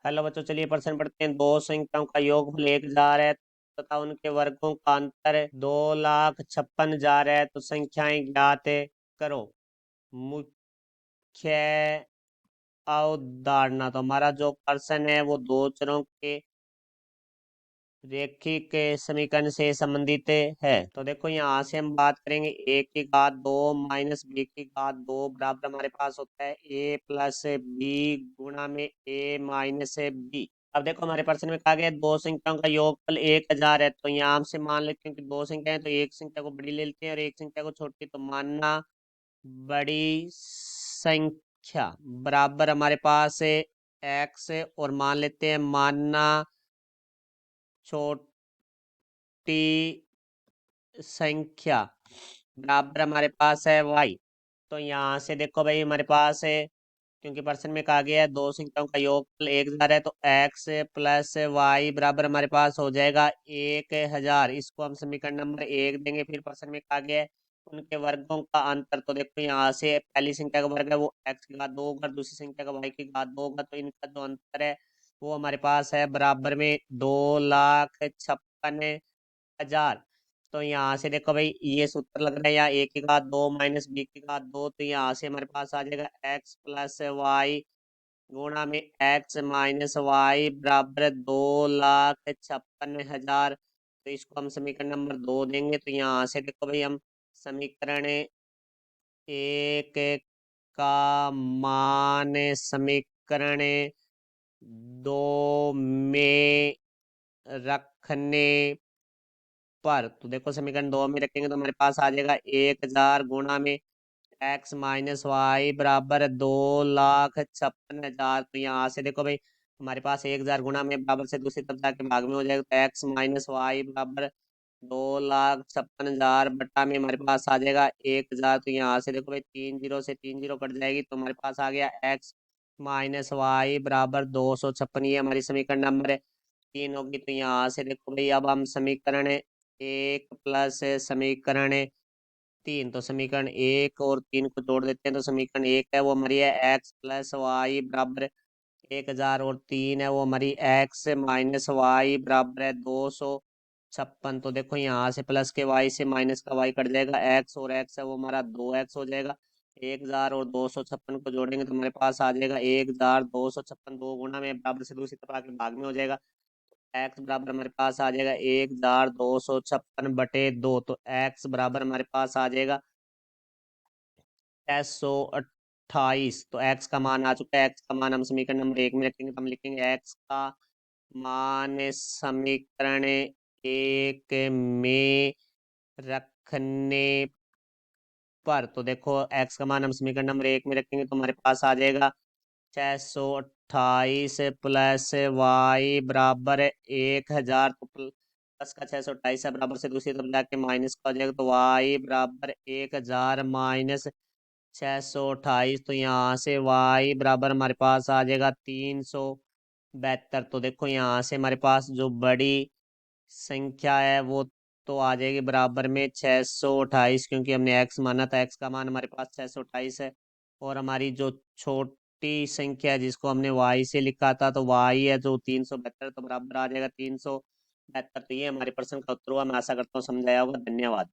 Hello बच्चों, चलिए प्रश्न पढ़ते हैं। दो संख्याओं का योगफल 1000 है तथा उनके वर्गों का अंतर 2,56,000 है, तो संख्याएं ज्ञात करो। मुख्य अवधारणा, तो हमारा जो प्रश्न है वो दो चरों के रैखिक समीकरण से संबंधित है। तो देखो यहाँ से हम बात करेंगे ए की घात 2 माइनस बी की घात 2 बराबर हमारे पास होता है ए प्लस बी गुणा में ए माइनस बी। अब देखो हमारे प्रश्न में कहा गया दो संख्याओं का योगफल 1000 है, तो यहाँ हमसे मान लेते हैं कि दो संख्या है, तो एक संख्या को बड़ी ले लेते हैं और एक संख्या को छोटी। तो मानना बड़ी संख्या बराबर हमारे पास है एक्स, और मान लेते हैं मानना छोटी संख्या बराबर हमारे पास है वाई। तो यहाँ से देखो भाई हमारे पास है, क्योंकि प्रश्न में कहा गया है दो संख्याओं का योगफल 1000 है, तो एक्स प्लस वाई बराबर हमारे पास हो जाएगा 1000। इसको हम समीकरण नंबर 1 देंगे। फिर प्रश्न में कहा गया है उनके वर्गों का अंतर, तो देखो यहाँ से पहली संख्या का वर्ग है वो एक्स की घात 2 होगा, दूसरी संख्या का वाई की घात 2 होगा, तो इनका जो अंतर है वो हमारे पास है बराबर में 2,56,000। तो यहाँ से देखो भाई ये सूत्र लग रहा है, यहाँ ए की घात 2 माइनस बी की घात 2, तो यहाँ से हमारे पास आ जाएगा एक्स प्लस वाई गुणा में एक्स माइनस वाई बराबर 2,56,000। तो इसको हम समीकरण नंबर 2 देंगे। तो यहाँ से देखो भाई हम समीकरण एक का मान समीकरण 2 में रखने पर, तो देखो समीकरण 2 में रखेंगे तो हमारे पास आ जाएगा 1000 गुणा में एक्स माइनस वाई बराबर 2,56,000। तो यहाँ से देखो भाई हमारे पास 1000 गुणा में बराबर से दूसरी तरफ जाके भाग में हो जाएगा, तो एक्स माइनस वाई बराबर 2,56,000 बट्टा में हमारे पास आ जाएगा 1000। तो यहाँ से देखो भाई 3 जीरो से 3 जीरो कट जाएगी, तो हमारे पास आ गया एक्स माइनस वाई बराबर 256। ये हमारी समीकरण नंबर 3 होगी। तो यहाँ से देखो भाई अब हम समीकरण 1 प्लस समीकरण 3, तो समीकरण 1 और 3 को जोड़ देते हैं, तो समीकरण 1 है वो हमारी है एक्स प्लस वाई बराबर 1000, और 3 है वो हमारी एक्स माइनस वाई बराबर है 256। तो देखो यहाँ से प्लस के वाई से माइनस का वाई कट जाएगा, एक्स और एक्स है वो हमारा 2x हो जाएगा। 1000 और 256 को जोड़ेंगे तो हमारे पास आ जाएगा 1000 256, दो गुना में बराबर से दूसरी तरफ आके भाग में हो जाएगा। एक्स बराबर हमारे पास आ जाएगा 1,256/2, तो एक्स बराबर हमारे पास आ जाएगा 628। तो एक्स का मान आ चुका है। एक्स का मान हम समीकरण नंबर 1 में रखेंगे, तो हम लिखेंगे एक्स का मान समीकरण 1 में रखने पर, तो देखो एक्स का मान हम समीकरण नंबर 1 में रखेंगे तो हमारे पास आ जाएगा 628 प्लस वाई बराबर 1000। तो प्लस का 628 है बराबर से दूसरी तरफ जाके माइनस का हो जाएगा, तो वाई बराबर 1000 माइनस 628। तो यहाँ से वाई बराबर हमारे पास आ जाएगा 372। तो देखो यहाँ से हमारे पास जो बड़ी संख्या है वो तो आ जाएगी बराबर में 628, क्योंकि हमने एक्स माना था। एक्स का मान हमारे पास 628 है, और हमारी जो छोटी संख्या है जिसको हमने वाई से लिखा था, तो वाई है जो 372, तो बराबर आ जाएगा 372। तो ये हमारे प्रश्न का उत्तर हुआ। मैं आशा करता हूँ समझाया होगा। धन्यवाद।